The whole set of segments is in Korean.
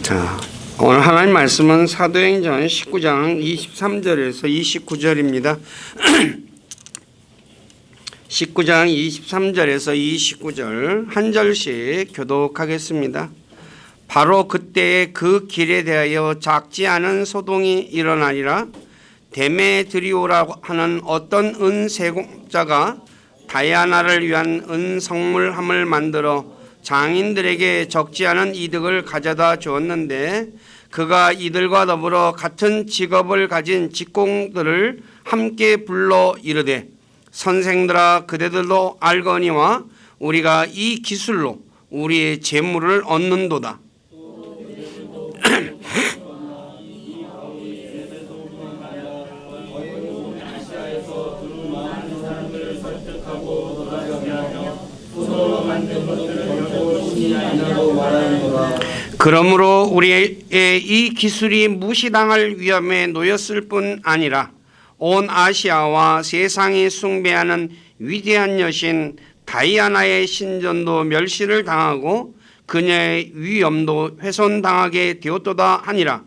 자, 오늘 하나님 말씀은 사도행전 19장 23절에서 29절입니다. 19장 23절에서 29절 한 절씩 교독하겠습니다. 바로 그때에 그 길에 대하여 작지 않은 소동이 일어나니라. 데메드리오라고 하는 어떤 은세공자가 다이아나를 위한 은성물함을 만들어 장인들에게 적지 않은 이득을 가져다 주었는데, 그가 이들과 더불어 같은 직업을 가진 직공들을 함께 불러 이르되, 선생들아 그대들도 알거니와 우리가 이 기술로 우리의 재물을 얻는도다. 그러므로 우리의 이 기술이 무시당할 위험에 놓였을 뿐 아니라 온 아시아와 세상이 숭배하는 위대한 여신 다이아나의 신전도 멸시를 당하고 그녀의 위엄도 훼손당하게 되었도다 하니라.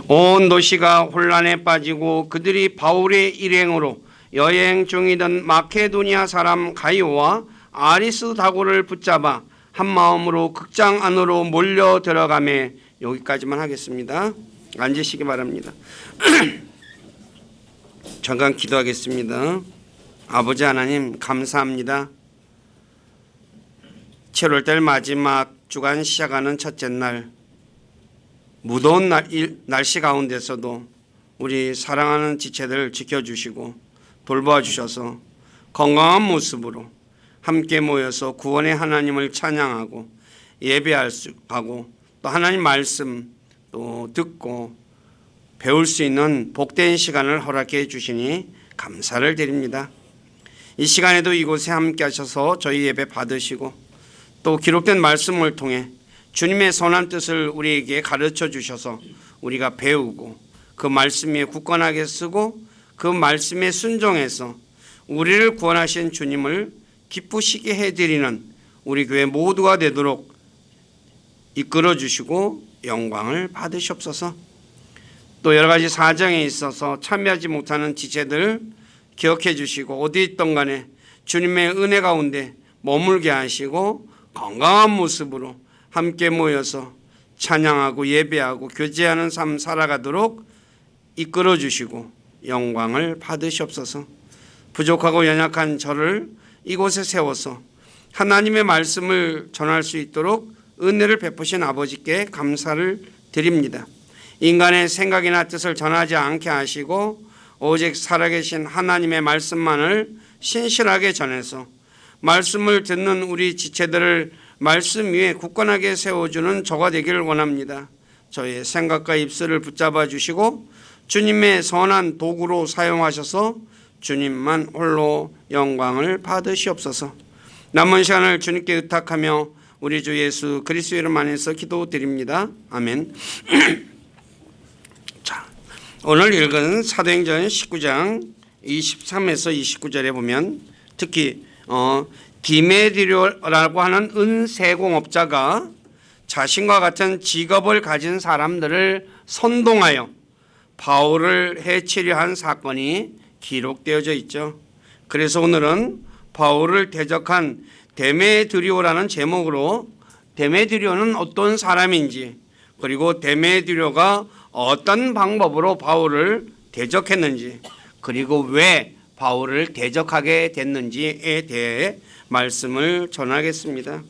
온 도시가 혼란에 빠지고 그들이 바울의 일행으로 여행 중이던 마케도니아 사람 가이오와 아리스다고를 붙잡아 한 마음으로 극장 안으로 몰려 들어가매. 여기까지만 하겠습니다. 앉으시기 바랍니다. 잠깐 기도하겠습니다. 아버지 하나님 감사합니다. 7월달 마지막 주간 시작하는 첫째 날, 무더운 날씨 가운데서도 우리 사랑하는 지체들 지켜주시고 돌보아 주셔서 건강한 모습으로 함께 모여서 구원의 하나님을 찬양하고 예배할 수 하고 또 하나님 말씀 또 듣고 배울 수 있는 복된 시간을 허락해 주시니 감사를 드립니다. 이 시간에도 이곳에 함께 하셔서 저희 예배 받으시고 또 기록된 말씀을 통해 주님의 선한 뜻을 우리에게 가르쳐 주셔서 우리가 배우고 그 말씀 위에 굳건하게 쓰고 그 말씀에 순종해서 우리를 구원하신 주님을 기쁘시게 해드리는 우리 교회 모두가 되도록 이끌어 주시고 영광을 받으시옵소서. 또 여러 가지 사정에 있어서 참여하지 못하는 지체들 기억해 주시고 어디 있던 간에 주님의 은혜 가운데 머물게 하시고 건강한 모습으로 함께 모여서 찬양하고 예배하고 교제하는 삶 살아가도록 이끌어 주시고 영광을 받으시옵소서. 부족하고 연약한 저를 이곳에 세워서 하나님의 말씀을 전할 수 있도록 은혜를 베푸신 아버지께 감사를 드립니다. 인간의 생각이나 뜻을 전하지 않게 하시고 오직 살아계신 하나님의 말씀만을 신실하게 전해서 말씀을 듣는 우리 지체들을 말씀 위에 굳건하게 세워주는 저가 되기를 원합니다. 저의 생각과 입술을 붙잡아 주시고 주님의 선한 도구로 사용하셔서 주님만 홀로 영광을 받으시옵소서. 남은 시간을 주님께 의탁하며 우리 주 예수 그리스도 이름 안에서 기도드립니다. 아멘. 자, 오늘 읽은 사도행전 19장 23에서 29절에 보면 특히 디메드리오라고 하는 은세공업자가 자신과 같은 직업을 가진 사람들을 선동하여 바울을 해치려 한 사건이 기록되어져 있죠. 그래서 오늘은 바울을 대적한 데메드리오라는 제목으로 데메드리오는 어떤 사람인지, 그리고 데메드리오가 어떤 방법으로 바울을 대적했는지, 그리고 왜 바울을 대적하게 됐는지에 대해 말씀을 전하겠습니다.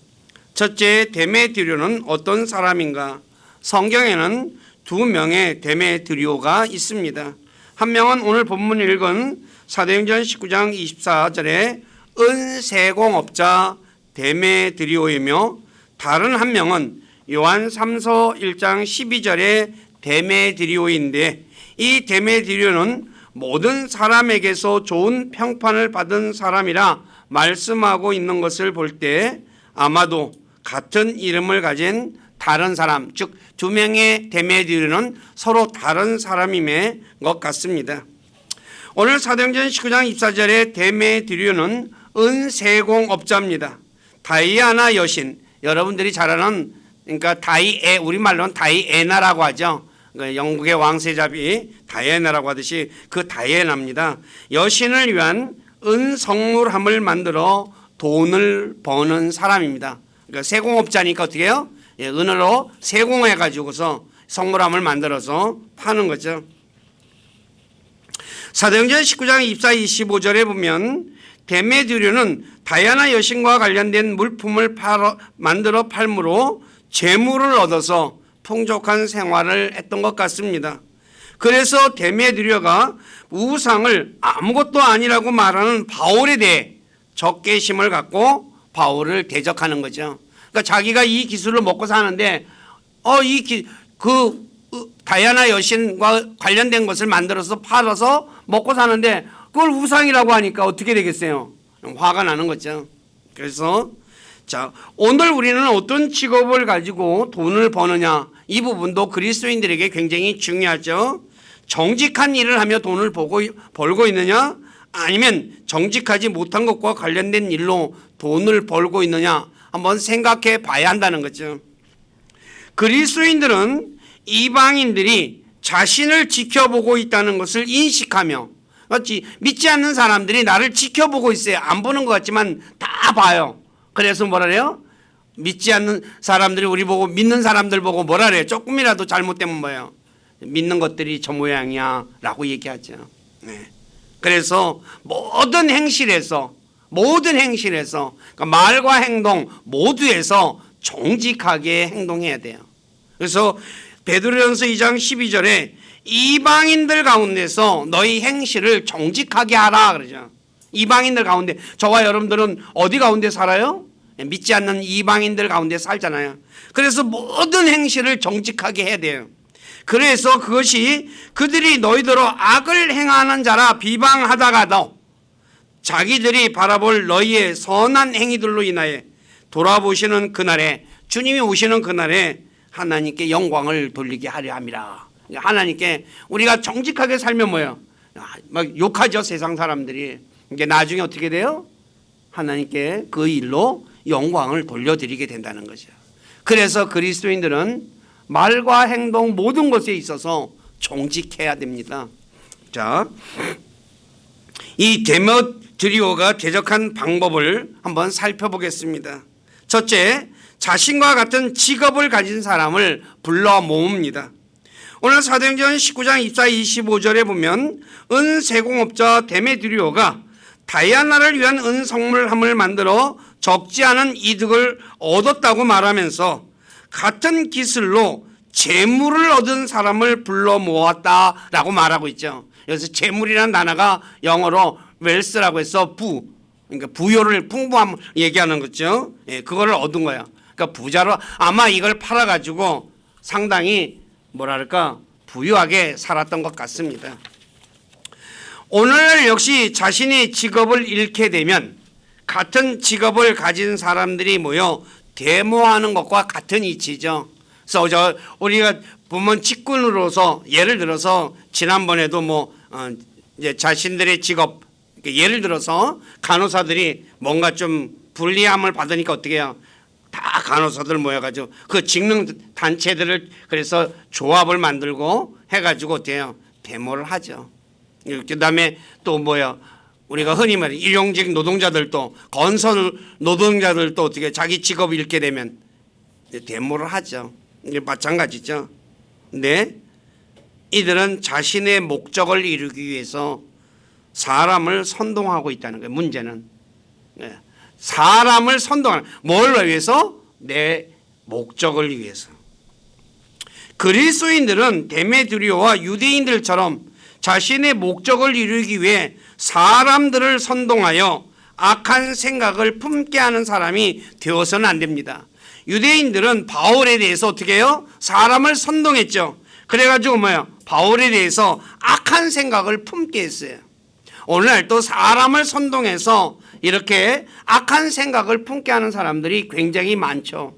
첫째, 데메드리오는 어떤 사람인가? 성경에는 두 명의 데메드리오가 있습니다. 한 명은 오늘 본문 읽은 사도행전 19장 24절에 은세공업자 데메드리오이며, 다른 한 명은 요한 3서 1장 12절의 데메드리오인데, 이 데메드리오는 모든 사람에게서 좋은 평판을 받은 사람이라 말씀하고 있는 것을 볼 때 아마도 같은 이름을 가진 다른 사람, 즉 두 명의 데메드리오는 서로 다른 사람임의 것 같습니다. 오늘 사도행전 19장 24절에 데메드리오는 은세공업자입니다. 다이아나 여신, 여러분들이 잘 아는, 그러니까 우리말로는 다이애나라고 하죠. 영국의 왕세자비 다이애나라고 하듯이 그 다이애나입니다. 여신을 위한 은성물함을 만들어 돈을 버는 사람입니다. 그러니까 세공업자니까 어떻게 해요? 은으로 세공해 가지고서 성물함을 만들어서 파는 거죠. 사도행전 19장 24, 25절에 보면 데메드리오는 다이아나 여신과 관련된 물품을 만들어 팔므로 재물을 얻어서 풍족한 생활을 했던 것 같습니다. 그래서 데메드리오가 우상을 아무것도 아니라고 말하는 바울에 대해 적개심을 갖고 바울을 대적하는 거죠. 그러니까 자기가 이 기술을 먹고 사는데 다이아나 여신과 관련된 것을 만들어서 팔아서 먹고 사는데 그걸 우상이라고 하니까 어떻게 되겠어요? 화가 나는 거죠. 그래서 자, 오늘 우리는 어떤 직업을 가지고 돈을 버느냐, 이 부분도 그리스도인들에게 굉장히 중요하죠. 정직한 일을 하며 돈을 벌고 있느냐, 아니면 정직하지 못한 것과 관련된 일로 돈을 벌고 있느냐 한번 생각해 봐야 한다는 거죠. 그리스도인들은 이방인들이 자신을 지켜보고 있다는 것을 인식하며, 믿지 않는 사람들이 나를 지켜보고 있어요. 안 보는 것 같지만 다 봐요. 그래서 뭐라 그래요? 믿지 않는 사람들이 우리 보고, 믿는 사람들 보고 뭐라 그래요? 조금이라도 잘못되면 뭐예요? 믿는 것들이 저 모양이야 라고 얘기하죠. 네. 그래서 모든 행실에서 그러니까 말과 행동 모두에서 정직하게 행동해야 돼요. 그래서 베드로전서 2장 12절에 이방인들 가운데서 너희 행실을 정직하게 하라 그러죠. 이방인들 가운데, 저와 여러분들은 어디 가운데 살아요? 믿지 않는 이방인들 가운데 살잖아요. 그래서 모든 행실을 정직하게 해야 돼요. 그래서 그것이 그들이 너희더러 악을 행하는 자라 비방하다가도 자기들이 바라볼 너희의 선한 행위들로 인하여 돌아보시는 그날에, 주님이 오시는 그날에 하나님께 영광을 돌리게 하려 함이라. 하나님께 우리가 정직하게 살면 뭐예요? 막 욕하죠, 세상 사람들이. 이게 나중에 어떻게 돼요? 하나님께 그 일로 영광을 돌려드리게 된다는 거죠. 그래서 그리스도인들은 말과 행동 모든 것에 있어서 정직해야 됩니다. 자, 이 데메드리오가 대적한 방법을 한번 살펴보겠습니다. 첫째, 자신과 같은 직업을 가진 사람을 불러 모읍니다. 오늘 사도행전 19장 24, 25절에 보면 은세공업자 데메드리오가 다이아나를 위한 은성물함을 만들어 적지 않은 이득을 얻었다고 말하면서 같은 기술로 재물을 얻은 사람을 불러 모았다라고 말하고 있죠. 여기서 재물이라는 단어가 영어로 웰스라고 해서 그러니까 부요를, 풍부함을 얘기하는 거죠. 예, 그거를 얻은 거야. 그러니까 부자로, 아마 이걸 팔아가지고 상당히 뭐랄까 부유하게 살았던 것 같습니다. 오늘 역시 자신의 직업을 잃게 되면 같은 직업을 가진 사람들이 모여 데모하는 것과 같은 이치죠. 그래서 우리가 보면 직군으로서, 예를 들어서 지난번에도 이제 자신들의 직업, 예를 들어서 간호사들이 뭔가 좀 불리함을 받으니까 어떻게 해요? 다 간호사들 모여가지고 그 직능 단체들을, 그래서 조합을 만들고 해가지고 어떻게 해요? 데모를 하죠. 그 다음에 또 우리가 흔히 말해 일용직 노동자들도, 건설 노동자들도 어떻게 자기 직업을 잃게 되면 데모를 하죠. 이게 마찬가지죠. 근데 이들은 자신의 목적을 이루기 위해서 사람을 선동하고 있다는 거예요. 문제는 사람을 선동하는, 뭘 위해서? 내 목적을 위해서. 그리스도인들은 데메드리오와 유대인들처럼 자신의 목적을 이루기 위해 사람들을 선동하여 악한 생각을 품게 하는 사람이 되어서는 안 됩니다. 유대인들은 바울에 대해서 어떻게 해요? 사람을 선동했죠. 그래가지고 바울에 대해서 악한 생각을 품게 했어요. 오늘날 또 사람을 선동해서 이렇게 악한 생각을 품게 하는 사람들이 굉장히 많죠.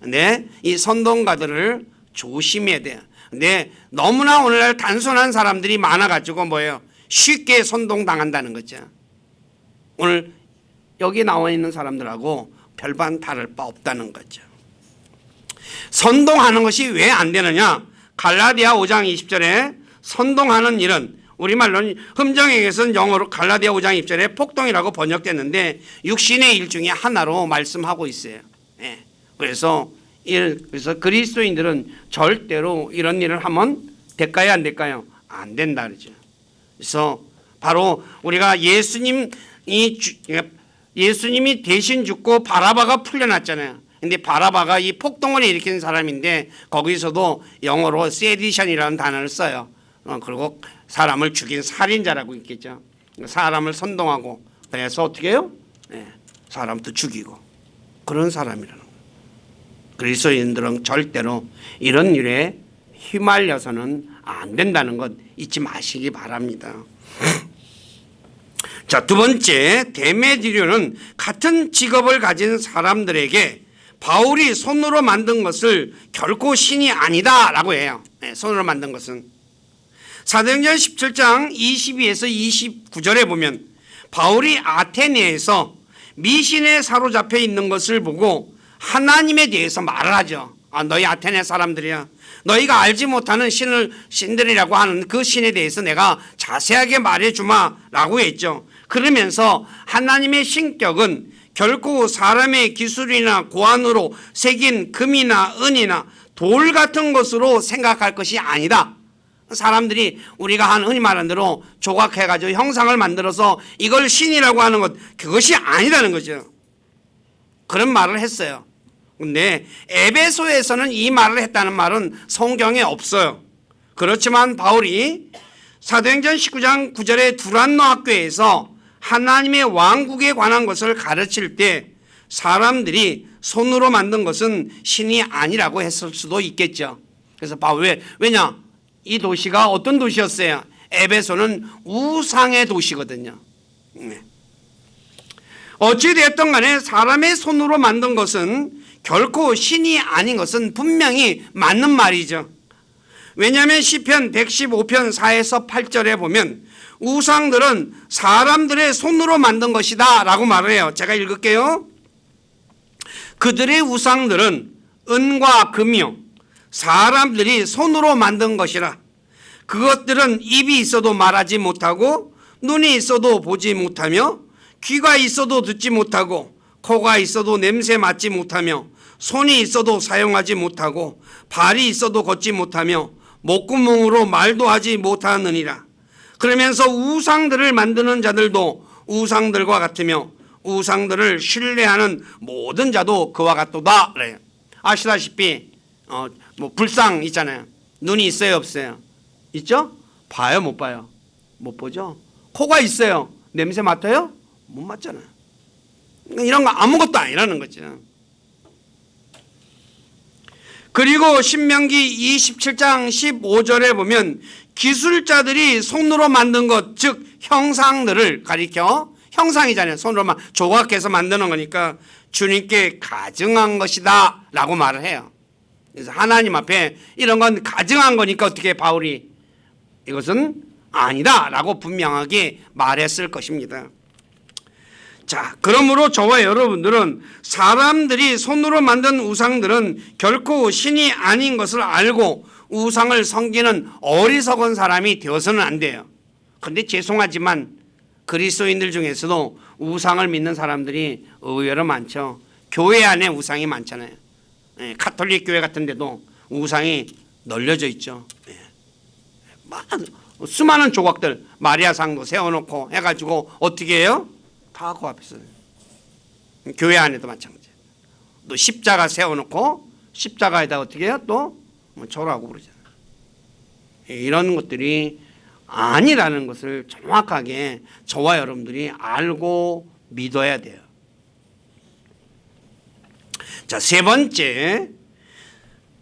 근데 이 선동가들을 조심해야 돼요. 근데 너무나 오늘날 단순한 사람들이 많아가지고 쉽게 선동당한다는 거죠. 오늘 여기 나와 있는 사람들하고 별반 다를 바 없다는 거죠. 선동하는 것이 왜 안 되느냐? 갈라디아 5장 20절에 선동하는 일은 우리말로는 흠정에게서는 영어로 갈라디아 5장 20절에 폭동이라고 번역됐는데 육신의 일 중에 하나로 말씀하고 있어요. 예. 그래서 그리스도인들은 절대로 이런 일을 하면 될까요? 안 될까요? 안 된다 그러죠. 그래서 바로 우리가 예수님이 대신 죽고 바라바가 풀려났잖아요. 근데 바라바가 이 폭동을 일으킨 사람인데 거기서도 영어로 세디션이라는 단어를 써요. 그리고 사람을 죽인 살인자라고 있겠죠. 사람을 선동하고 그래서 어떻게 해요? 네, 사람도 죽이고 그런 사람이라는 거예요. 그리스도인들은 절대로 이런 일에 휘말려서는 안 된다는 것 잊지 마시기 바랍니다. 자, 두 번째, 데메디류는 같은 직업을 가진 사람들에게 바울이 손으로 만든 것을 결코 신이 아니다라고 해요. 네, 손으로 만든 것은 사도행전 17장 22에서 29절에 보면 바울이 아테네에서 미신에 사로잡혀 있는 것을 보고 하나님에 대해서 말을 하죠. 너희 아테네 사람들이야. 너희가 알지 못하는 신들이라고 하는 그 신에 대해서 내가 자세하게 말해주마 라고 했죠. 그러면서 하나님의 신격은 결코 사람의 기술이나 고안으로 새긴 금이나 은이나 돌 같은 것으로 생각할 것이 아니다. 사람들이 우리가 흔히 말하는 대로 조각해가지고 형상을 만들어서 이걸 신이라고 하는 것, 그것이 아니라는 거죠. 그런 말을 했어요. 근데 에베소에서는 이 말을 했다는 말은 성경에 없어요. 그렇지만 바울이 사도행전 19장 9절에 두란노 학교에서 하나님의 왕국에 관한 것을 가르칠 때 사람들이 손으로 만든 것은 신이 아니라고 했을 수도 있겠죠. 그래서 바울 왜냐? 이 도시가 어떤 도시였어요? 에베소는 우상의 도시거든요. 어찌됐든 간에 사람의 손으로 만든 것은 결코 신이 아닌 것은 분명히 맞는 말이죠. 왜냐하면 시편 115편 4에서 8절에 보면 우상들은 사람들의 손으로 만든 것이다 라고 말을 해요. 제가 읽을게요. 그들의 우상들은 은과 금이요 사람들이 손으로 만든 것이라. 그것들은 입이 있어도 말하지 못하고 눈이 있어도 보지 못하며 귀가 있어도 듣지 못하고 코가 있어도 냄새 맡지 못하며 손이 있어도 사용하지 못하고 발이 있어도 걷지 못하며 목구멍으로 말도 하지 못하느니라. 그러면서 우상들을 만드는 자들도 우상들과 같으며 우상들을 신뢰하는 모든 자도 그와 같도다. 그래요. 아시다시피 불상 있잖아요. 눈이 있어요, 없어요? 있죠? 봐요, 못 봐요? 못 보죠? 코가 있어요. 냄새 맡아요? 못 맡잖아요. 이런 거 아무것도 아니라는 거죠. 그리고 신명기 27장 15절에 보면 기술자들이 손으로 만든 것, 즉 형상들을 가리켜, 형상이잖아요. 손으로 조각해서 만드는 거니까 주님께 가증한 것이다 라고 말을 해요. 그래서 하나님 앞에 이런 건 가증한 거니까 어떻게 바울이 이것은 아니다 라고 분명하게 말했을 것입니다. 자, 그러므로 저와 여러분들은 사람들이 손으로 만든 우상들은 결코 신이 아닌 것을 알고 우상을 섬기는 어리석은 사람이 되어서는 안 돼요. 그런데 죄송하지만 그리스도인들 중에서도 우상을 믿는 사람들이 의외로 많죠. 교회 안에 우상이 많잖아요. 가톨릭 교회 같은 데도 우상이 널려져 있죠. 수많은 조각들 마리아상도 세워놓고 해가지고 어떻게 해요? 다 그 앞에서. 교회 안에도 마찬가지예요. 또 십자가 세워놓고 십자가에다 어떻게 해요? 또 절하고 그러잖아요. 이런 것들이 아니라는 것을 정확하게 저와 여러분들이 알고 믿어야 돼요. 자, 세 번째,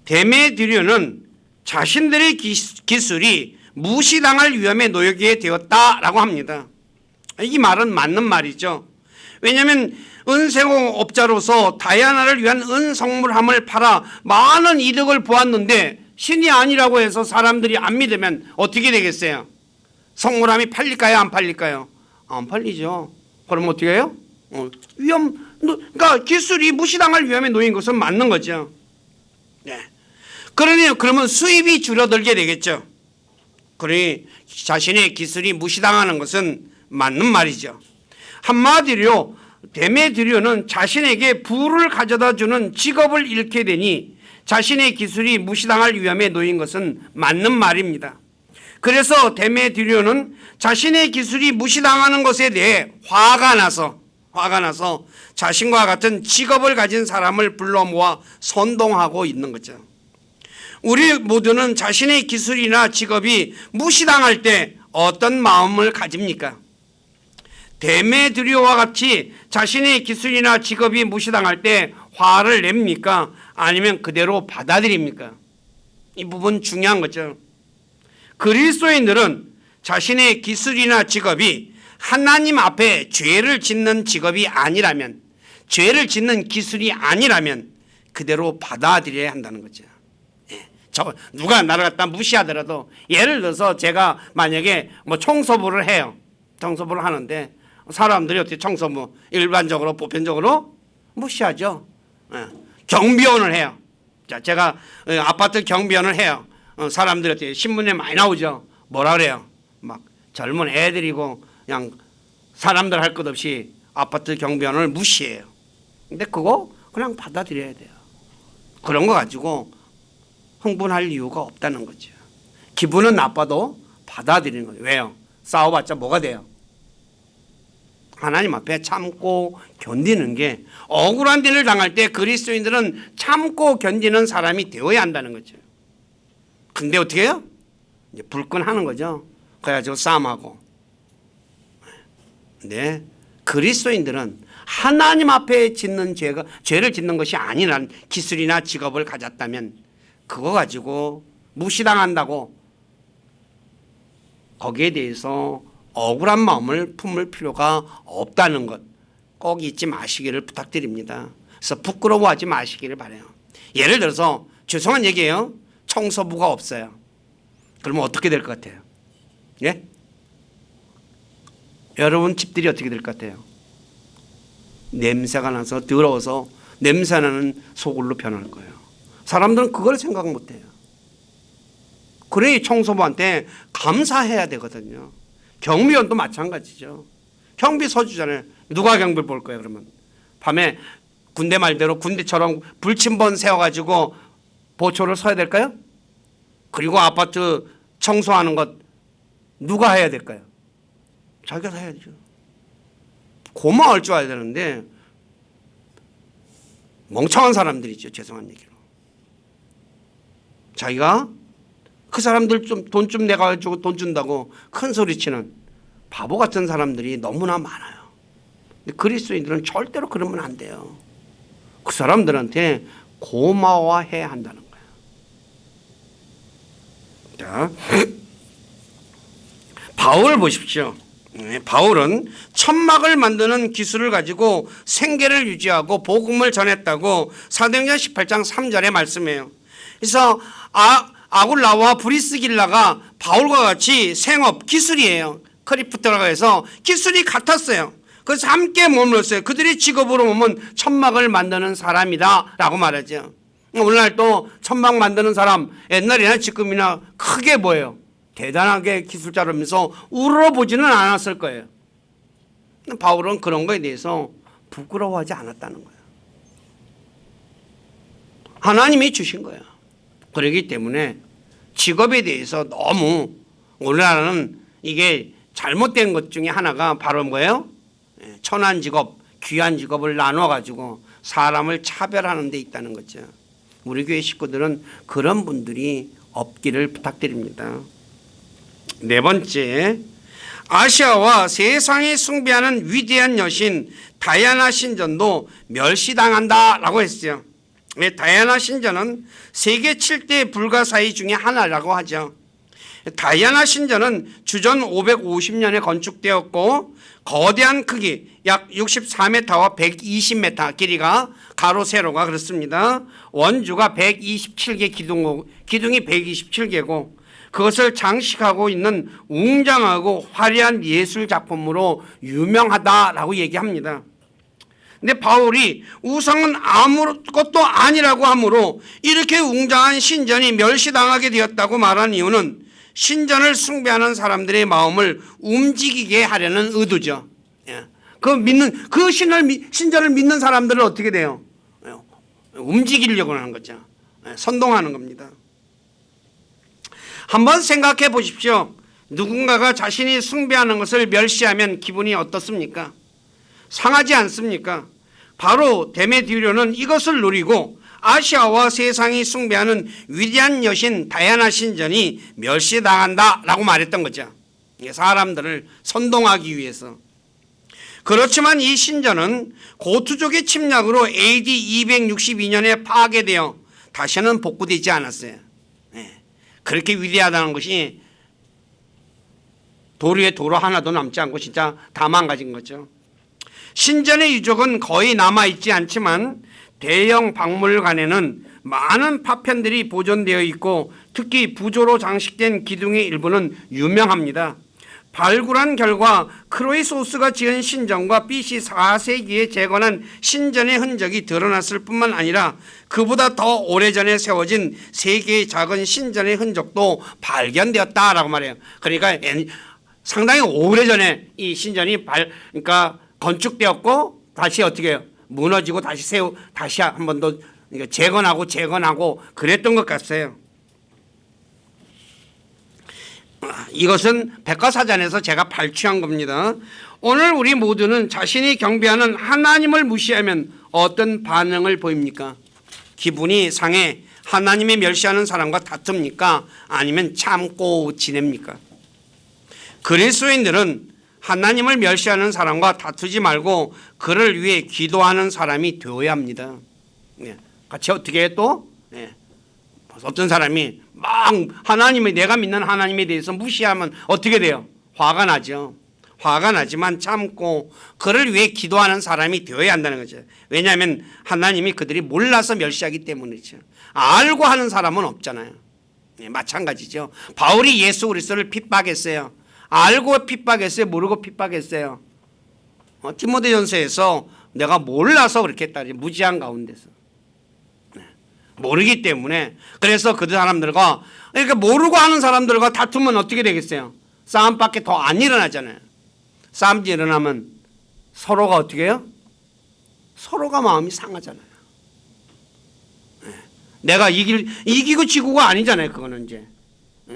데메디류는 자신들의 기술이 무시당할 위험에 놓이게 되었다라고 합니다. 이 말은 맞는 말이죠. 왜냐하면 은세공업자로서 다이아나를 위한 은성물함을 팔아 많은 이득을 보았는데 신이 아니라고 해서 사람들이 안 믿으면 어떻게 되겠어요? 성물함이 팔릴까요? 안 팔릴까요? 안 팔리죠. 그럼 어떻게 해요? 그러니까 기술이 무시당할 위험에 놓인 것은 맞는 거죠. 네. 그러면 수입이 줄어들게 되겠죠. 그러니 자신의 기술이 무시당하는 것은 맞는 말이죠. 한마디로 데메드리오는 자신에게 부를 가져다 주는 직업을 잃게 되니 자신의 기술이 무시당할 위험에 놓인 것은 맞는 말입니다. 그래서 데메드리오는 자신의 기술이 무시당하는 것에 대해 화가 나서 자신과 같은 직업을 가진 사람을 불러 모아 선동하고 있는 거죠. 우리 모두는 자신의 기술이나 직업이 무시당할 때 어떤 마음을 가집니까? 데메드리오와 같이 자신의 기술이나 직업이 무시당할 때 화를 냅니까? 아니면 그대로 받아들입니까? 이 부분 중요한 거죠. 그리스도인들은 자신의 기술이나 직업이 하나님 앞에 죄를 짓는 직업이 아니라면, 죄를 짓는 기술이 아니라면 그대로 받아들여야 한다는 거죠. 누가 나를 갖다 무시하더라도, 예를 들어서 제가 만약에 청소부를 해요. 청소부를 하는데 사람들이 어떻게 청소부 일반적으로 보편적으로 무시하죠. 경비원을 해요. 자, 제가 아파트 경비원을 해요. 사람들이 어떻게 신문에 많이 나오죠. 뭐라 그래요? 막 젊은 애들이고 그냥 사람들 할 것 없이 아파트 경비원을 무시해요. 근데 그거 그냥 받아들여야 돼요. 그런 거 가지고 흥분할 이유가 없다는 거죠. 기분은 나빠도 받아들이는 거예요. 왜요? 싸워봤자 뭐가 돼요? 하나님 앞에 참고 견디는 게, 억울한 일을 당할 때 그리스도인들은 참고 견디는 사람이 되어야 한다는 거죠. 근데 어떻게 해요? 이제 불끈하는 거죠. 그래가지고 싸움하고. 네, 그리스도인들은 하나님 앞에 짓는 죄를 짓는 것이 아니란 기술이나 직업을 가졌다면 그거 가지고 무시당한다고 거기에 대해서 억울한 마음을 품을 필요가 없다는 것 꼭 잊지 마시기를 부탁드립니다. 그래서 부끄러워하지 마시기를 바라요. 예를 들어서 죄송한 얘기예요. 청소부가 없어요. 그러면 어떻게 될 것 같아요? 예? 여러분 집들이 어떻게 될 것 같아요? 냄새가 나서 더러워서 냄새나는 소굴로 변할 거예요. 사람들은 그걸 생각 못해요. 그러니 청소부한테 감사해야 되거든요. 경비원도 마찬가지죠. 경비 서주잖아요. 누가 경비를 볼 거예요? 그러면 밤에 군대 말대로 군대처럼 불침번 세워가지고 보초를 서야 될까요? 그리고 아파트 청소하는 것 누가 해야 될까요? 자기가 다 해야죠. 고마울 줄 알아야 되는데 멍청한 사람들이죠. 죄송한 얘기로. 자기가 그 사람들 돈 좀 내가지고 돈 준다고 큰 소리치는 바보 같은 사람들이 너무나 많아요. 근데 그리스도인들은 절대로 그러면 안 돼요. 그 사람들한테 고마워해야 한다는 거예요. 자, 바울 보십시오. 바울은 천막을 만드는 기술을 가지고 생계를 유지하고 복음을 전했다고 사도행전 18장 3절에 말씀해요. 그래서 아굴라와 브리스길라가 바울과 같이 생업 기술이에요. 크리프트라고 해서 기술이 같았어요. 그래서 함께 머물렀어요. 그들의 직업으로 보면 천막을 만드는 사람이다 라고 말하죠. 오늘날 또 천막 만드는 사람 옛날이나 지금이나 크게 뭐예요? 대단하게 기술자라면서 우러러보지는 않았을 거예요. 바울은 그런 거에 대해서 부끄러워하지 않았다는 거예요. 하나님이 주신 거예요. 그렇기 때문에 직업에 대해서 너무 우리나라는 이게 잘못된 것 중에 하나가 바로 뭐예요? 천한 직업, 귀한 직업을 나눠가지고 사람을 차별하는 데 있다는 거죠. 우리 교회 식구들은 그런 분들이 없기를 부탁드립니다. 네 번째, 아시아와 세상이 숭배하는 위대한 여신 다이아나 신전도 멸시당한다라고 했어요. 다이아나 신전은 세계 7대 불가사의 중에 하나라고 하죠. 다이아나 신전은 주전 550년에 건축되었고 거대한 크기 약 64m와 120m 길이가 가로 세로가 그렇습니다. 원주가 127개 기둥이 127개고 그것을 장식하고 있는 웅장하고 화려한 예술 작품으로 유명하다라고 얘기합니다. 근데 바울이 우상은 아무것도 아니라고 하므로 이렇게 웅장한 신전이 멸시당하게 되었다고 말한 이유는 신전을 숭배하는 사람들의 마음을 움직이게 하려는 의도죠. 그 신전을 믿는 사람들은 어떻게 돼요? 움직이려고 하는 거죠. 선동하는 겁니다. 한번 생각해 보십시오. 누군가가 자신이 숭배하는 것을 멸시하면 기분이 어떻습니까? 상하지 않습니까? 바로 데메디오는 이것을 노리고 아시아와 세상이 숭배하는 위대한 여신 다이아나 신전이 멸시당한다라고 말했던 거죠. 사람들을 선동하기 위해서. 그렇지만 이 신전은 고투족의 침략으로 AD 262년에 파괴되어 다시는 복구되지 않았어요. 그렇게 위대하다는 것이 도리에 도로 하나도 남지 않고 진짜 다 망가진 거죠. 신전의 유적은 거의 남아있지 않지만 대형 박물관에는 많은 파편들이 보존되어 있고 특히 부조로 장식된 기둥의 일부는 유명합니다. 발굴한 결과 크로이소스가 지은 신전과 BC 4세기에 재건한 신전의 흔적이 드러났을 뿐만 아니라 그보다 더 오래전에 세워진 3개의 작은 신전의 흔적도 발견되었다라고 말해요. 그러니까 상당히 오래전에 이 신전이 그러니까 건축되었고 다시 어떻게 해요? 무너지고 다시 한 번 더 재건하고 그랬던 것 같아요. 이것은 백과사전에서 제가 발췌한 겁니다. 오늘 우리 모두는 자신이 경배하는 하나님을 무시하면 어떤 반응을 보입니까? 기분이 상해 하나님이 멸시하는 사람과 다툽니까? 아니면 참고 지냅니까? 그리스도인들은 하나님을 멸시하는 사람과 다투지 말고 그를 위해 기도하는 사람이 되어야 합니다. 같이 어떻게 해 또? 어떤 사람이 막 내가 믿는 하나님에 대해서 무시하면 어떻게 돼요? 화가 나죠. 화가 나지만 참고 그를 위해 기도하는 사람이 되어야 한다는 거죠. 왜냐하면 하나님이 그들이 몰라서 멸시하기 때문이죠. 알고 하는 사람은 없잖아요. 마찬가지죠. 바울이 예수 그리스도를 핍박했어요. 알고 핍박했어요? 모르고 핍박했어요? 디모데전서에서 내가 몰라서 그렇게 했다. 무지한 가운데서. 모르기 때문에. 그래서 그 사람들과 그러니까 모르고 하는 사람들과 다투면 어떻게 되겠어요? 싸움밖에 더 안 일어나잖아요. 싸움이 일어나면 서로가 어떻게 해요? 서로가 마음이 상하잖아요. 내가 이기고 지고가 아니잖아요. 그거는 이제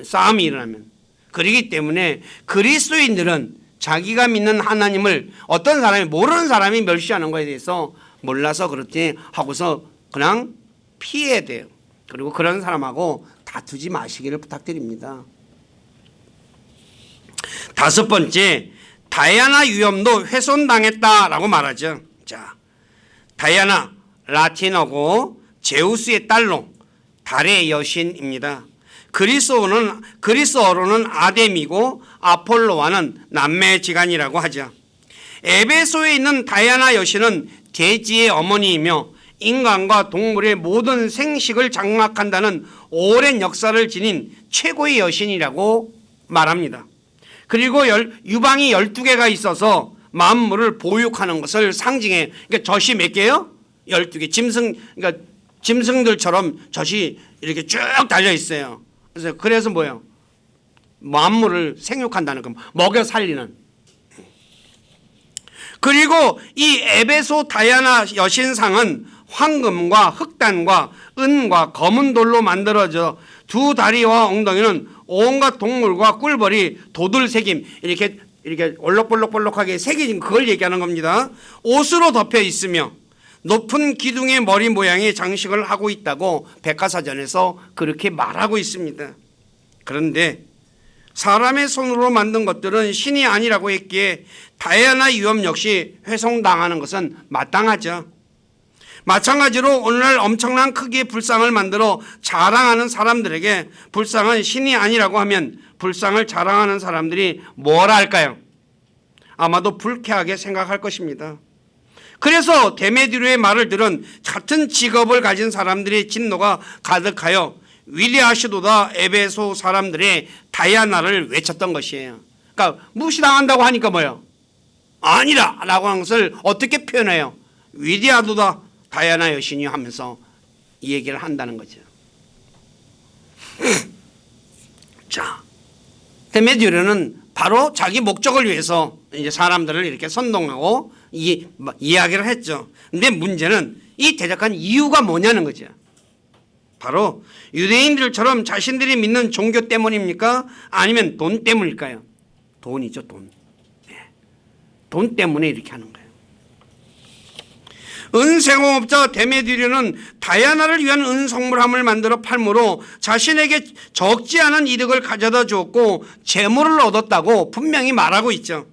싸움이 일어나면. 그렇기 때문에 그리스도인들은 자기가 믿는 하나님을 어떤 사람이 모르는 사람이 멸시하는 것에 대해서 몰라서 그렇지 하고서 그냥 피해야 돼요. 그리고 그런 사람하고 다투지 마시기를 부탁드립니다. 5번째, 다이아나 위엄도 훼손당했다라고 말하죠. 자, 다이아나 라틴어고 제우스의 딸로 달의 여신입니다. 그리스어로는 아데미고 아폴로와는 남매지간이라고 하죠. 에베소에 있는 다이아나 여신은 대지의 어머니이며 인간과 동물의 모든 생식을 장악한다는 오랜 역사를 지닌 최고의 여신이라고 말합니다. 그리고 유방이 12개가 있어서 만물을 보육하는 것을 상징해. 그러니까 젖이 몇 개요? 12개. 그러니까 짐승들처럼 젖이 이렇게 쭉 달려 있어요. 그래서 뭐예요? 만물을 생육한다는 거, 먹여 살리는. 그리고 이 에베소 다이아나 여신상은 황금과 흑단과 은과 검은 돌로 만들어져 두 다리와 엉덩이는 온갖 동물과 꿀벌이 도들새김 이렇게 올록볼록볼록하게 새겨진 그걸 얘기하는 겁니다. 옷으로 덮여 있으며 높은 기둥의 머리 모양의 장식을 하고 있다고 백과사전에서 그렇게 말하고 있습니다. 그런데 사람의 손으로 만든 것들은 신이 아니라고 했기에 다이아나 위엄 역시 훼손당하는 것은 마땅하죠. 마찬가지로 오늘날 엄청난 크기의 불상을 만들어 자랑하는 사람들에게 불상은 신이 아니라고 하면 불상을 자랑하는 사람들이 뭐라 할까요? 아마도 불쾌하게 생각할 것입니다. 그래서 데메디오의 말을 들은 같은 직업을 가진 사람들의 진노가 가득하여 위대하시도다 에베소 사람들의 다이아나를 외쳤던 것이에요. 그러니까 무시당한다고 하니까 뭐예요? 아니라 라고 하는 것을 어떻게 표현해요? 위대하도다 다이아나 여신이 하면서 이 얘기를 한다는 거죠. 자, 데메디오는 바로 자기 목적을 위해서 이제 사람들을 이렇게 선동하고 이야기를 했죠. 근데 문제는 이 대적한 이유가 뭐냐는 거죠. 바로 유대인들처럼 자신들이 믿는 종교 때문입니까? 아니면 돈 때문일까요? 돈이죠, 돈. 네. 돈 때문에 이렇게 하는 거예요. 은생업자 데메디오는 다이아나를 위한 은성물함을 만들어 팔므로 자신에게 적지 않은 이득을 가져다 주었고 재물을 얻었다고 분명히 말하고 있죠.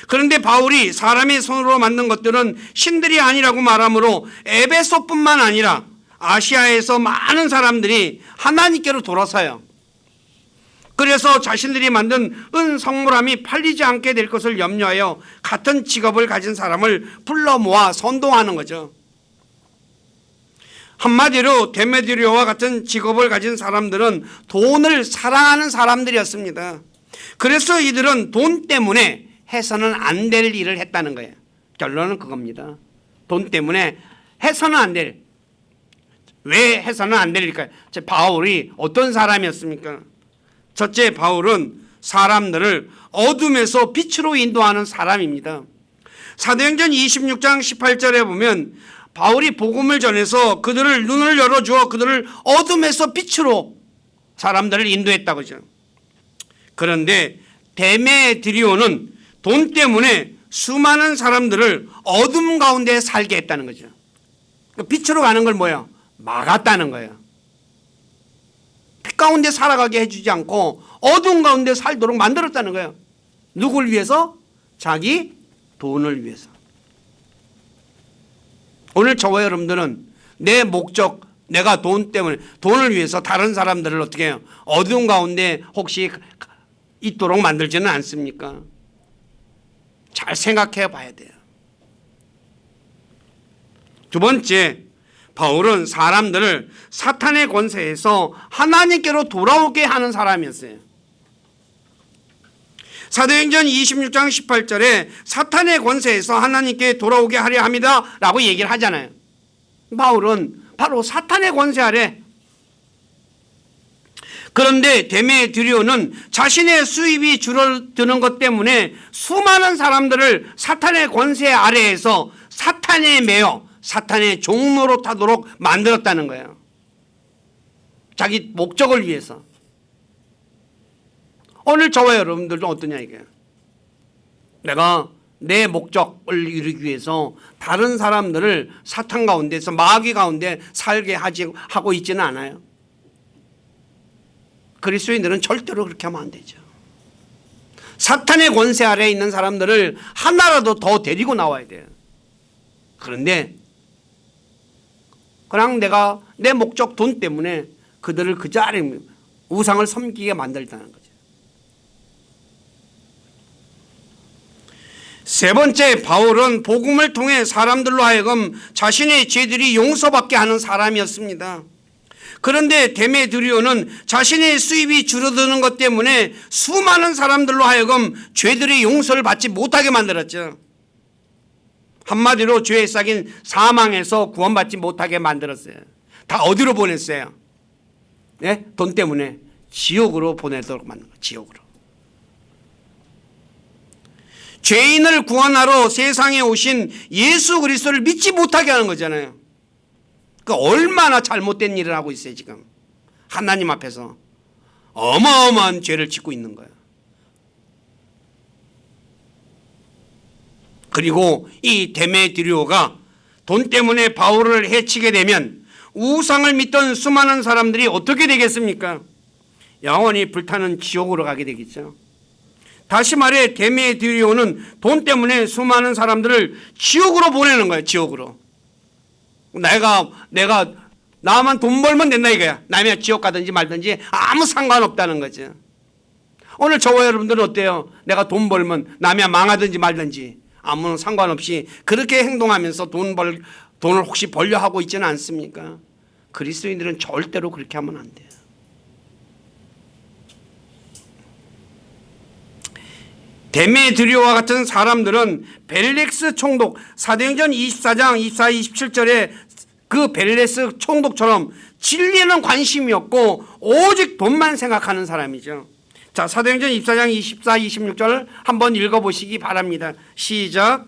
그런데 바울이 사람의 손으로 만든 것들은 신들이 아니라고 말하므로 에베소뿐만 아니라 아시아에서 많은 사람들이 하나님께로 돌아서요. 그래서 자신들이 만든 은성물함이 팔리지 않게 될 것을 염려하여 같은 직업을 가진 사람을 불러 모아 선동하는 거죠. 한마디로 데메드리오와 같은 직업을 가진 사람들은 돈을 사랑하는 사람들이었습니다. 그래서 이들은 돈 때문에 해서는 안 될 일을 했다는 거예요. 결론은 그겁니다. 돈 때문에 해서는 안 될. 왜 해서는 안 될 일일까요? 바울이 어떤 사람이었습니까? 첫째, 바울은 사람들을 어둠에서 빛으로 인도하는 사람입니다. 사도행전 26장 18절에 보면 바울이 복음을 전해서 그들을 눈을 열어주어 그들을 어둠에서 빛으로 사람들을 인도했다고 하죠. 그런데 데메드리오는 돈 때문에 수많은 사람들을 어둠 가운데 살게 했다는 거죠. 빛으로 가는 걸 뭐예요? 막았다는 거예요. 빛 가운데 살아가게 해주지 않고 어두운 가운데 살도록 만들었다는 거예요. 누굴 위해서? 자기 돈을 위해서. 오늘 저와 여러분들은 내 목적, 내가 돈 때문에 돈을 위해서 다른 사람들을 어떻게 해요? 어두운 가운데 혹시 있도록 만들지는 않습니까? 잘 생각해 봐야 돼요. 두 번째, 바울은 사람들을 사탄의 권세에서 하나님께로 돌아오게 하는 사람이었어요. 사도행전 26장 18절에 사탄의 권세에서 하나님께 돌아오게 하려 합니다 라고 얘기를 하잖아요. 바울은 바로 사탄의 권세 아래. 그런데 데메드리오는 자신의 수입이 줄어드는 것 때문에 수많은 사람들을 사탄의 권세 아래에서 사탄에 매여 사탄의 종로로 타도록 만들었다는 거예요. 자기 목적을 위해서. 오늘 저와 여러분들도 어떠냐 이게. 내가 내 목적을 이루기 위해서 다른 사람들을 사탄 가운데서 마귀 가운데 살게 하고 있지는 않아요. 그리스도인들은 절대로 그렇게 하면 안 되죠. 사탄의 권세 아래에 있는 사람들을 하나라도 더 데리고 나와야 돼요. 그런데 그냥 내가 내 목적 돈 때문에 그들을 그 자리에 우상을 섬기게 만들다는 거죠. 세 번째, 바울은 복음을 통해 사람들로 하여금 자신의 죄들이 용서받게 하는 사람이었습니다. 그런데 데메드리오는 자신의 수입이 줄어드는 것 때문에 수많은 사람들로 하여금 죄들의 용서를 받지 못하게 만들었죠. 한마디로 죄의 싹인 사망에서 구원받지 못하게 만들었어요. 다 어디로 보냈어요? 네? 돈 때문에 지옥으로 보내도록 만든 거예요. 지옥으로. 죄인을 구원하러 세상에 오신 예수 그리스도를 믿지 못하게 하는 거잖아요. 그러니까 얼마나 잘못된 일을 하고 있어요 지금. 하나님 앞에서 어마어마한 죄를 짓고 있는 거예요. 그리고 이 데메드리오가 돈 때문에 바울을 해치게 되면 우상을 믿던 수많은 사람들이 어떻게 되겠습니까? 영원히 불타는 지옥으로 가게 되겠죠. 다시 말해 데메드리오는 돈 때문에 수많은 사람들을 지옥으로 보내는 거예요. 지옥으로. 내가 나만 돈 벌면 된다 이거야. 남이 지옥 가든지 말든지 아무 상관없다는 거죠. 오늘 저와 여러분들은 어때요? 내가 돈 벌면 남이 망하든지 말든지 아무 상관없이 그렇게 행동하면서 돈을 혹시 벌려 하고 있지는 않습니까? 그리스도인들은 절대로 그렇게 하면 안 돼요. 데메드리오와 같은 사람들은 벨릭스 총독 사도행전 24장 24, 27절에 그 벨릭스 총독처럼 진리에는 관심이 없고 오직 돈만 생각하는 사람이죠. 자, 사도행전 24장 24, 26절 한번 읽어보시기 바랍니다. 시작.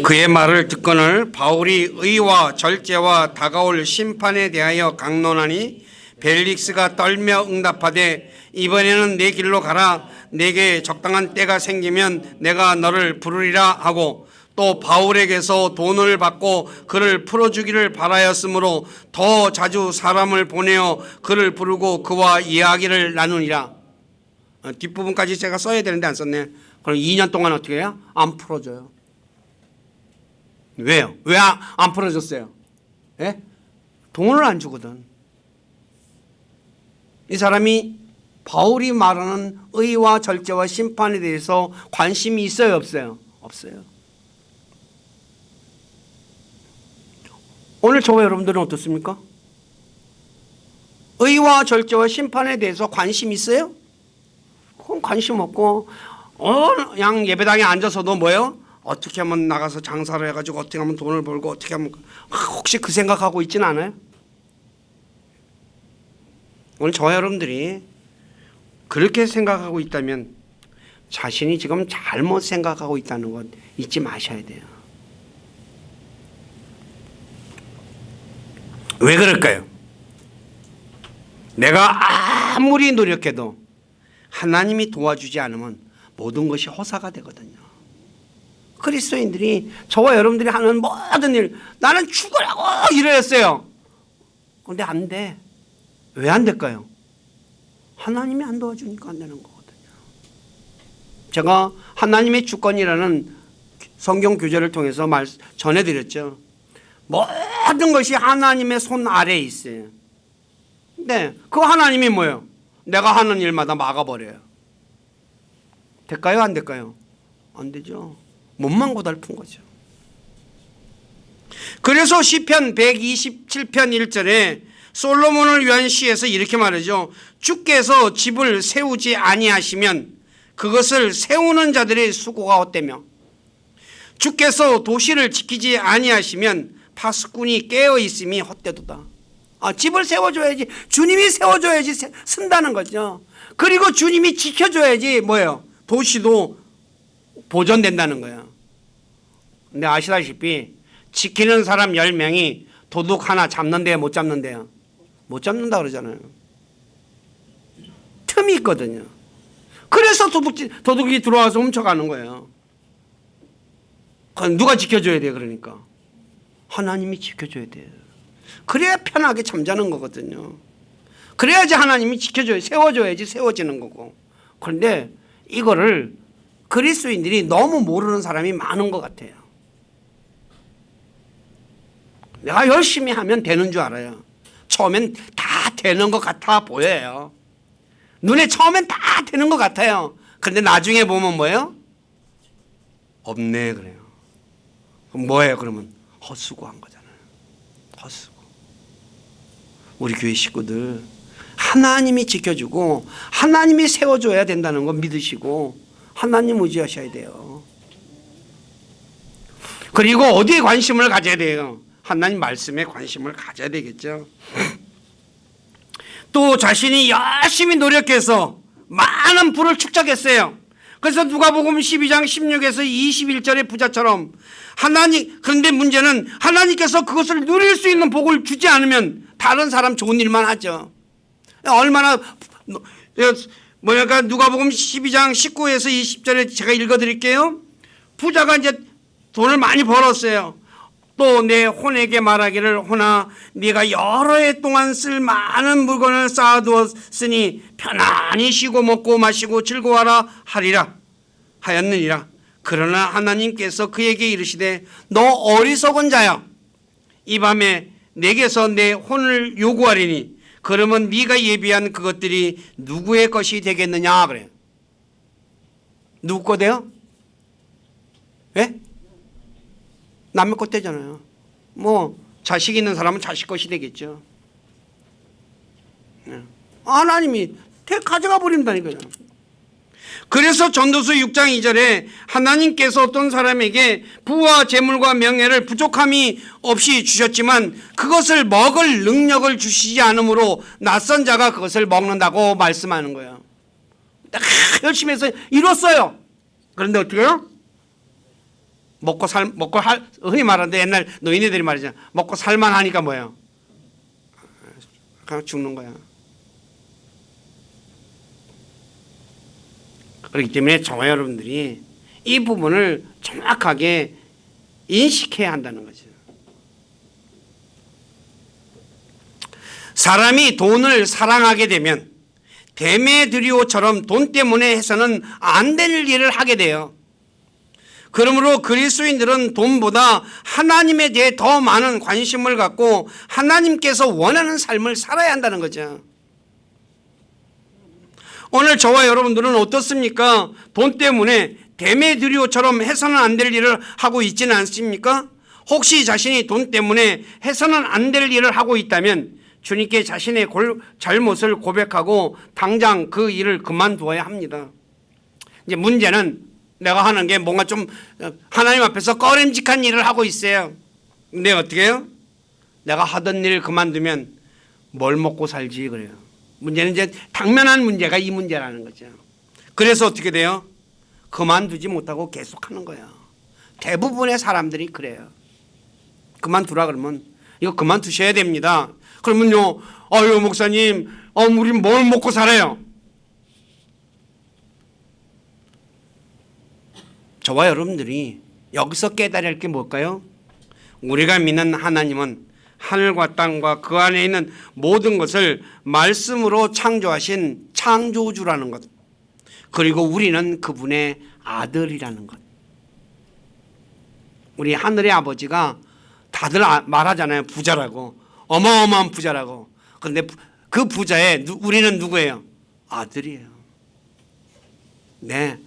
그의 말을 듣거늘 바울이 의와 절제와 다가올 심판에 대하여 강론하니 벨릭스가 떨며 응답하되 이번에는 내 길로 가라. 내게 적당한 때가 생기면 내가 너를 부르리라 하고 또 바울에게서 돈을 받고 그를 풀어주기를 바라였으므로 더 자주 사람을 보내어 그를 부르고 그와 이야기를 나누니라. 뒷부분까지 제가 써야 되는데 안 썼네. 그럼 2년 동안 어떻게 해요? 안 풀어줘요. 왜요? 왜 안 풀어줬어요? 예? 돈을 안 주거든. 이 사람이 바울이 말하는 의와 절제와 심판에 대해서 관심이 있어요? 없어요? 없어요. 오늘 저와 여러분들은 어떻습니까? 의와 절제와 심판에 대해서 관심 있어요? 그건 관심 없고 그냥 예배당에 앉아서도 뭐예요? 어떻게 하면 나가서 장사를 해가지고 어떻게 하면 돈을 벌고 어떻게 하면 혹시 그 생각하고 있지는 않아요? 오늘 저와 여러분들이 그렇게 생각하고 있다면 자신이 지금 잘못 생각하고 있다는 것 잊지 마셔야 돼요. 왜 그럴까요? 내가 아무리 노력해도 하나님이 도와주지 않으면 모든 것이 허사가 되거든요. 그리스도인들이 저와 여러분들이 하는 모든 일 나는 죽으라고 이랬어요. 그런데 안 돼. 왜 안 될까요? 하나님이 안 도와주니까 안 되는 거거든요. 제가 하나님의 주권이라는 성경 교재를 통해서 전해드렸죠. 모든 것이 하나님의 손 아래에 있어요. 근데 그 하나님이 뭐예요? 내가 하는 일마다 막아버려요. 될까요? 안 될까요? 안 되죠. 몸만 고달픈 거죠. 그래서 시편 127편 1절에 솔로몬을 위한 시에서 이렇게 말하죠. 주께서 집을 세우지 아니하시면 그것을 세우는 자들의 수고가 헛되며 주께서 도시를 지키지 아니하시면 파수꾼이 깨어 있음이 헛되도다. 집을 세워줘야지, 주님이 세워줘야지 쓴다는 거죠. 그리고 주님이 지켜줘야지 뭐예요? 도시도 보존된다는 거예요. 근데 아시다시피 지키는 사람 10명이 도둑 하나 잡는데요, 못 잡는데요? 못 잡는다 그러잖아요. 틈이 있거든요. 그래서 도둑이 들어와서 훔쳐가는 거예요. 누가 지켜줘야 돼요? 그러니까 하나님이 지켜줘야 돼요. 그래야 편하게 잠자는 거거든요. 그래야지 하나님이 지켜줘야, 세워줘야지 세워지는 거고. 그런데 이거를 그리스도인들이 너무 모르는 사람이 많은 것 같아요. 내가 열심히 하면 되는 줄 알아요. 처음엔 다 되는 것 같아 보여요. 눈에 처음엔 다 되는 것 같아요. 그런데 나중에 보면 뭐예요? 없네 그래요. 그럼 뭐예요? 그러면 헛수고한 거잖아요. 헛수고. 우리 교회 식구들 하나님이 지켜주고 하나님이 세워줘야 된다는 거 믿으시고 하나님 의지하셔야 돼요. 그리고 어디에 관심을 가져야 돼요? 하나님 말씀에 관심을 가져야 되겠죠. 또 자신이 열심히 노력해서 많은 부를 축적했어요. 그래서 누가복음 12장 16에서 21절의 부자처럼 그런데 문제는 하나님께서 그것을 누릴 수 있는 복을 주지 않으면 다른 사람 좋은 일만 하죠. 얼마나 누가복음 12장 19에서 20절에 제가 읽어드릴게요. 부자가 이제 돈을 많이 벌었어요. 또 내 혼에게 말하기를 혼아 네가 여러 해 동안 쓸 많은 물건을 쌓아두었으니 편안히 쉬고 먹고 마시고 즐거워하라 하였느니라. 그러나 하나님께서 그에게 이르시되 너 어리석은 자야 이 밤에 내게서 내 혼을 요구하리니 그러면 네가 예비한 그것들이 누구의 것이 되겠느냐 그래요. 누구 거 돼요? 예? 남의 것 되잖아요. 자식 있는 사람은 자식 것이 되겠죠. 하나님이 가져가 버린다니까요. 그래서 전도서 6장 2절에 하나님께서 어떤 사람에게 부와 재물과 명예를 부족함이 없이 주셨지만 그것을 먹을 능력을 주시지 않으므로 낯선 자가 그것을 먹는다고 말씀하는 거예요. 열심히 해서 이뤘어요. 그런데 어떻게 해요? 흔히 말하는데 옛날 노인네들이 말이잖아. 먹고 살만하니까 뭐예요? 그냥 죽는 거야. 그렇기 때문에 저와 여러분들이 이 부분을 정확하게 인식해야 한다는 거죠. 사람이 돈을 사랑하게 되면 데메드리오처럼 돈 때문에 해서는 안 될 일을 하게 돼요. 그러므로 그리스도인들은 돈보다 하나님에 대해 더 많은 관심을 갖고 하나님께서 원하는 삶을 살아야 한다는 거죠. 오늘 저와 여러분들은 어떻습니까? 돈 때문에 데메드리오처럼 해서는 안 될 일을 하고 있지는 않습니까? 혹시 자신이 돈 때문에 해서는 안 될 일을 하고 있다면 주님께 자신의 잘못을 고백하고 당장 그 일을 그만두어야 합니다. 이제 문제는 내가 하는 게 뭔가 좀 하나님 앞에서 꺼림직한 일을 하고 있어요. 근데 어떻게 해요? 내가 하던 일을 그만두면 뭘 먹고 살지 그래요. 문제는 이제 당면한 문제가 이 문제라는 거죠. 그래서 어떻게 돼요? 그만두지 못하고 계속하는 거예요. 대부분의 사람들이 그래요. 그만두라 그러면 이거 그만두셔야 됩니다. 그러면요, 아유 목사님, 우리 뭘 먹고 살아요? 저와 여러분들이 여기서 깨달아야 할 게 뭘까요? 우리가 믿는 하나님은 하늘과 땅과 그 안에 있는 모든 것을 말씀으로 창조하신 창조주라는 것, 그리고 우리는 그분의 아들이라는 것. 우리 하늘의 아버지가 다들 말하잖아요. 부자라고, 어마어마한 부자라고. 그런데 그 부자에 우리는 누구예요? 아들이에요. 네,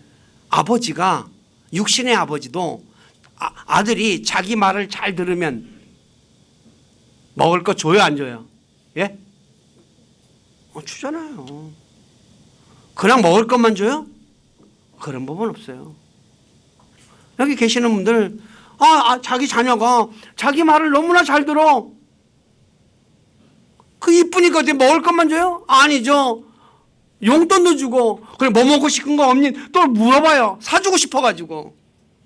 아버지가, 육신의 아버지도 아들이 자기 말을 잘 들으면 먹을 거 줘요, 안 줘요? 예? 주잖아요. 그냥 먹을 것만 줘요? 그런 법은 없어요. 여기 계시는 분들, 자기 자녀가 자기 말을 너무나 잘 들어. 그 이쁘니까 어떻게 먹을 것만 줘요? 아니죠. 용돈도 주고, 그래 뭐 먹고 싶은 거 없니? 또 물어봐요. 사주고 싶어가지고.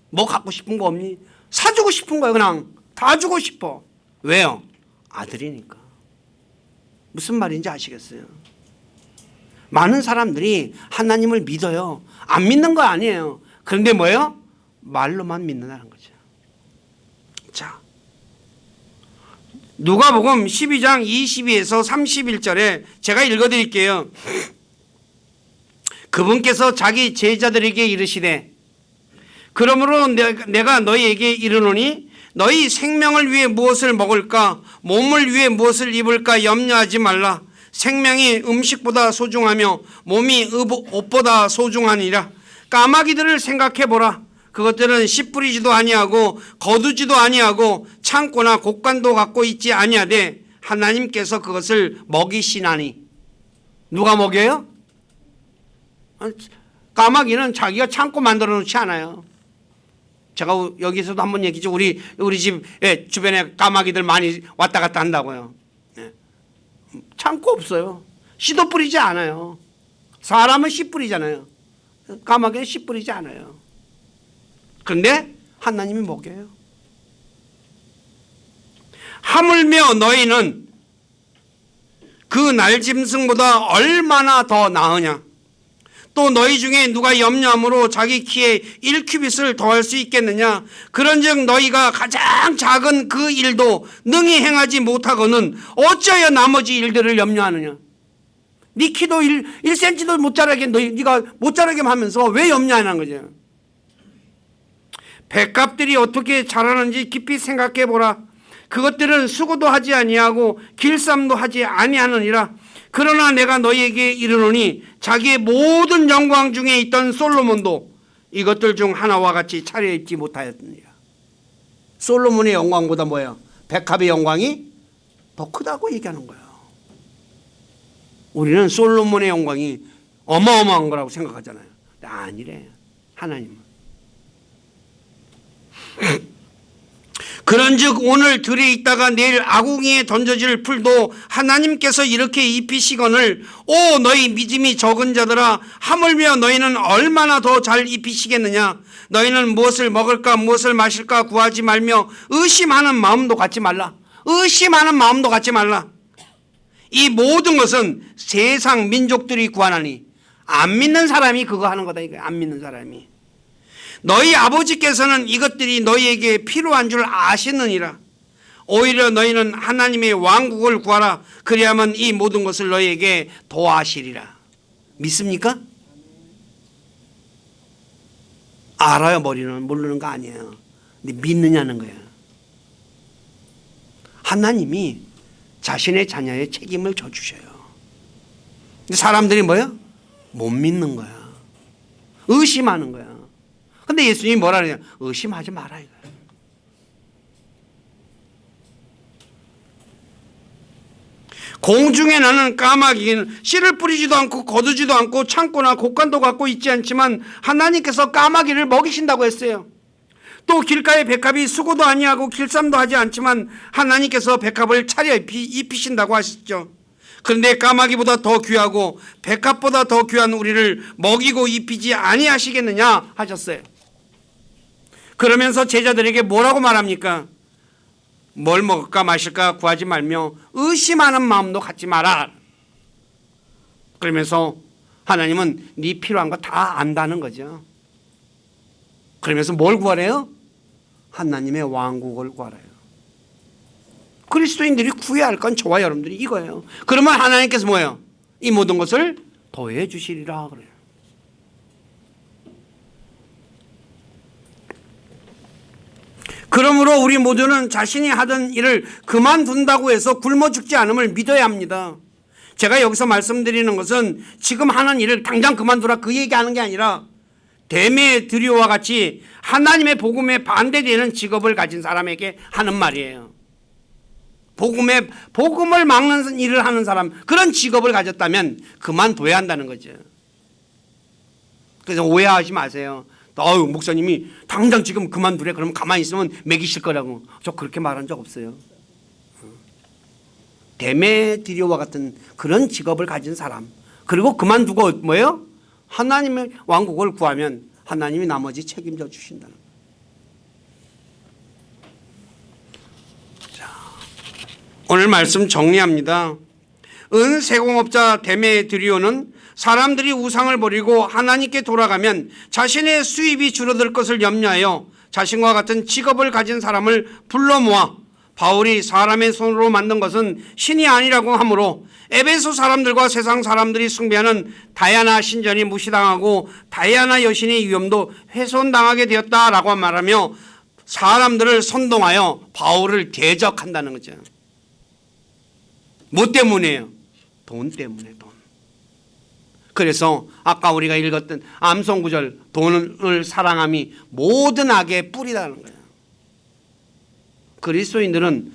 뭐 갖고 싶은 거 없니? 사주고 싶은 거예요. 그냥 다 주고 싶어. 왜요? 아들이니까. 무슨 말인지 아시겠어요? 많은 사람들이 하나님을 믿어요. 안 믿는 거 아니에요. 그런데 뭐예요? 말로만 믿는다는 거죠. 자, 누가복음 12장 22에서 31절에 제가 읽어드릴게요. 그분께서 자기 제자들에게 이르시되 그러므로 내가 너희에게 이르노니 너희 생명을 위해 무엇을 먹을까 몸을 위해 무엇을 입을까 염려하지 말라. 생명이 음식보다 소중하며 몸이 옷보다 소중하니라. 까마귀들을 생각해보라. 그것들은 씨 뿌리지도 아니하고 거두지도 아니하고 창고나 곡간도 갖고 있지 아니하되 하나님께서 그것을 먹이시나니. 누가 먹여요? 까마귀는 자기가 창고 만들어 놓지 않아요. 제가 여기서도 한번 얘기죠. 우리 집 주변에 까마귀들 많이 왔다 갔다 한다고요. 창고 없어요. 씨도 뿌리지 않아요. 사람은 씨 뿌리잖아요. 까마귀는 씨 뿌리지 않아요. 그런데 하나님이 먹여요. 하물며 너희는 그 날짐승보다 얼마나 더 나으냐. 또 너희 중에 누가 염려함으로 자기 키에 1규빗을 더할 수 있겠느냐. 그런즉 너희가 가장 작은 그 일도 능히 행하지 못하거든 어찌하여 나머지 일들을 염려하느냐. 네 키도 1cm도 못 자라게 네가 못 자라게 하면서 왜 염려하는 거죠? 백합들이 어떻게 자라는지 깊이 생각해 보라. 그것들은 수고도 하지 아니하고 길쌈도 하지 아니하느니라. 그러나 내가 너희에게 이르노니 자기의 모든 영광 중에 있던 솔로몬도 이것들 중 하나와 같이 차려입지 못하였느니라. 솔로몬의 영광보다 뭐예요? 백합의 영광이 더 크다고 얘기하는 거예요. 우리는 솔로몬의 영광이 어마어마한 거라고 생각하잖아요. 아니래. 하나님은. 그런즉 오늘 들에 있다가 내일 아궁이에 던져질 풀도 하나님께서 이렇게 입히시거늘 오 너희 믿음이 적은 자들아 하물며 너희는 얼마나 더 잘 입히시겠느냐. 너희는 무엇을 먹을까 무엇을 마실까 구하지 말며 의심하는 마음도 갖지 말라. 의심하는 마음도 갖지 말라. 이 모든 것은 세상 민족들이 구하나니 안 믿는 사람이 그거 하는 거다. 이거 안 믿는 사람이. 너희 아버지께서는 이것들이 너희에게 필요한 줄 아시느니라. 오히려 너희는 하나님의 왕국을 구하라. 그리하면 이 모든 것을 너희에게 더하시리라. 믿습니까? 알아요. 머리는 모르는 거 아니에요. 근데 믿느냐는 거예요. 하나님이 자신의 자녀의 책임을 져주셔요. 근데 사람들이 뭐예요? 못 믿는 거야. 의심하는 거야. 근데 예수님이 뭐라 그래요? 의심하지 마라 이거예요. 공중에 나는 까마귀는 씨를 뿌리지도 않고 거두지도 않고 창고나 곡간도 갖고 있지 않지만 하나님께서 까마귀를 먹이신다고 했어요. 또 길가의 백합이 수고도 아니하고 길쌈도 하지 않지만 하나님께서 백합을 차려 입히신다고 하셨죠. 그런데 까마귀보다 더 귀하고 백합보다 더 귀한 우리를 먹이고 입히지 아니하시겠느냐 하셨어요. 그러면서 제자들에게 뭐라고 말합니까? 뭘 먹을까 마실까 구하지 말며 의심하는 마음도 갖지 마라. 그러면서 하나님은 네 필요한 거 다 안다는 거죠. 그러면서 뭘 구하래요? 하나님의 왕국을 구하래요. 그리스도인들이 구해야 할 건 저와 여러분들이 이거예요. 그러면 하나님께서 뭐예요? 이 모든 것을 더해 주시리라 그래요. 그러므로 우리 모두는 자신이 하던 일을 그만둔다고 해서 굶어 죽지 않음을 믿어야 합니다. 제가 여기서 말씀드리는 것은 지금 하는 일을 당장 그만두라 그 얘기하는 게 아니라 데메드리오와 같이 하나님의 복음에 반대되는 직업을 가진 사람에게 하는 말이에요. 복음을 막는 일을 하는 사람, 그런 직업을 가졌다면 그만둬야 한다는 거죠. 그래서 오해하지 마세요. 목사님이 당장 지금 그만두래. 그러면 가만히 있으면 먹이실 거라고. 저 그렇게 말한 적 없어요. 데메드리오와 같은 그런 직업을 가진 사람, 그리고 그만두고 뭐예요? 하나님의 왕국을 구하면 하나님이 나머지 책임져 주신다는 거예요. 자, 오늘 말씀 정리합니다. 은세공업자 데메드리오는 사람들이 우상을 버리고 하나님께 돌아가면 자신의 수입이 줄어들 것을 염려하여 자신과 같은 직업을 가진 사람을 불러 모아 바울이 사람의 손으로 만든 것은 신이 아니라고 하므로 에베소 사람들과 세상 사람들이 숭배하는 다이아나 신전이 무시당하고 다이아나 여신의 위엄도 훼손당하게 되었다라고 말하며 사람들을 선동하여 바울을 대적한다는 거죠. 뭐 때문이에요? 돈 때문에. 돈. 그래서 아까 우리가 읽었던 암송구절, 돈을 사랑함이 모든 악의 뿌리라는 거예요. 그리스도인들은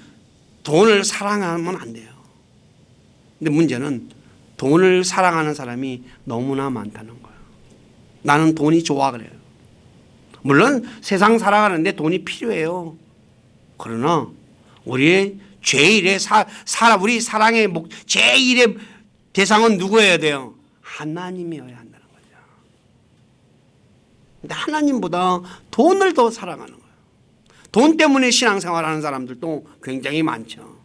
돈을 사랑하면 안 돼요. 근데 문제는 돈을 사랑하는 사람이 너무나 많다는 거예요. 나는 돈이 좋아 그래요. 물론 세상 살아가는데 돈이 필요해요. 그러나 우리의 제일의 우리 사랑의 제일의 대상은 누구여야 돼요? 하나님이어야 한다는 거죠. 근데 하나님보다 돈을 더 사랑하는 거예요. 돈 때문에 신앙생활하는 사람들도 굉장히 많죠.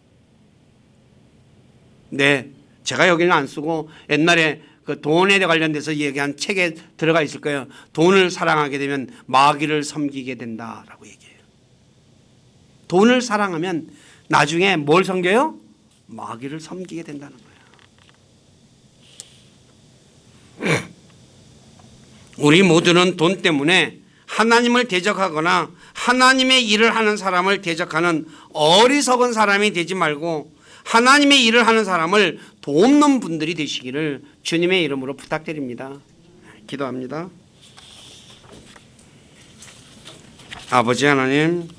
네, 제가 여기는 안 쓰고 옛날에 그 돈에 관련돼서 얘기한 책에 들어가 있을 거예요. 돈을 사랑하게 되면 마귀를 섬기게 된다라고 얘기해요. 돈을 사랑하면 나중에 뭘 섬겨요? 마귀를 섬기게 된다는 거예요. 우리 모두는 돈 때문에 하나님을 대적하거나 하나님의 일을 하는 사람을 대적하는 어리석은 사람이 되지 말고 하나님의 일을 하는 사람을 돕는 분들이 되시기를 주님의 이름으로 부탁드립니다. 기도합니다. 아버지 하나님,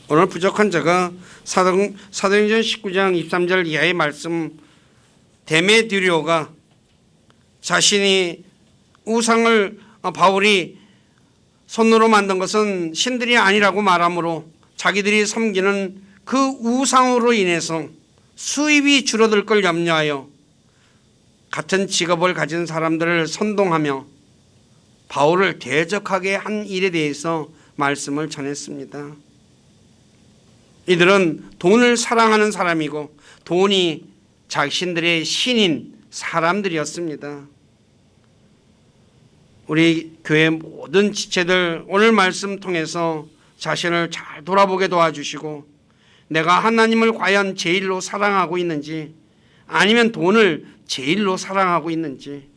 오늘 부족한 자가 사도행전 19장 23절 이하의 말씀, 데메드리오가 자신이 우상을 바울이 손으로 만든 것은 신들이 아니라고 말하므로 자기들이 섬기는 그 우상으로 인해서 수입이 줄어들 걸 염려하여 같은 직업을 가진 사람들을 선동하며 바울을 대적하게 한 일에 대해서 말씀을 전했습니다. 이들은 돈을 사랑하는 사람이고 돈이 자신들의 신인 사람들이었습니다. 우리 교회 모든 지체들 오늘 말씀 통해서 자신을 잘 돌아보게 도와주시고 내가 하나님을 과연 제일로 사랑하고 있는지 아니면 돈을 제일로 사랑하고 있는지,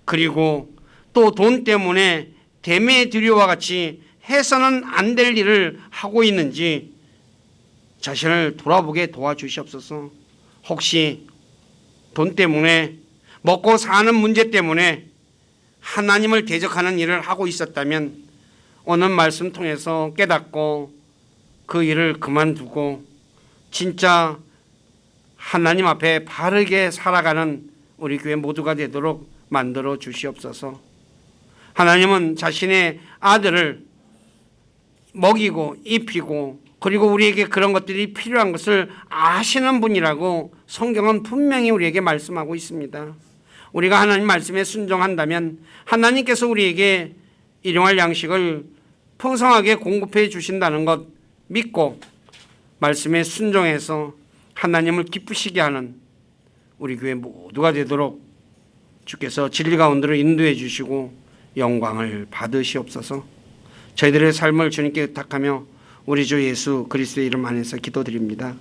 그리고 또 돈 때문에 데메드리오와 같이 해서는 안 될 일을 하고 있는지 자신을 돌아보게 도와주시옵소서. 혹시 돈 때문에 먹고 사는 문제 때문에 하나님을 대적하는 일을 하고 있었다면 오늘 말씀 통해서 깨닫고 그 일을 그만두고 진짜 하나님 앞에 바르게 살아가는 우리 교회 모두가 되도록 만들어 주시옵소서. 하나님은 자신의 아들을 먹이고 입히고 그리고 우리에게 그런 것들이 필요한 것을 아시는 분이라고 성경은 분명히 우리에게 말씀하고 있습니다. 우리가 하나님 말씀에 순종한다면 하나님께서 우리에게 일용할 양식을 풍성하게 공급해 주신다는 것 믿고 말씀에 순종해서 하나님을 기쁘시게 하는 우리 교회 모두가 되도록 주께서 진리 가운데로 인도해 주시고 영광을 받으시옵소서. 저희들의 삶을 주님께 의탁하며 우리 주 예수 그리스도의 이름 안에서 기도드립니다.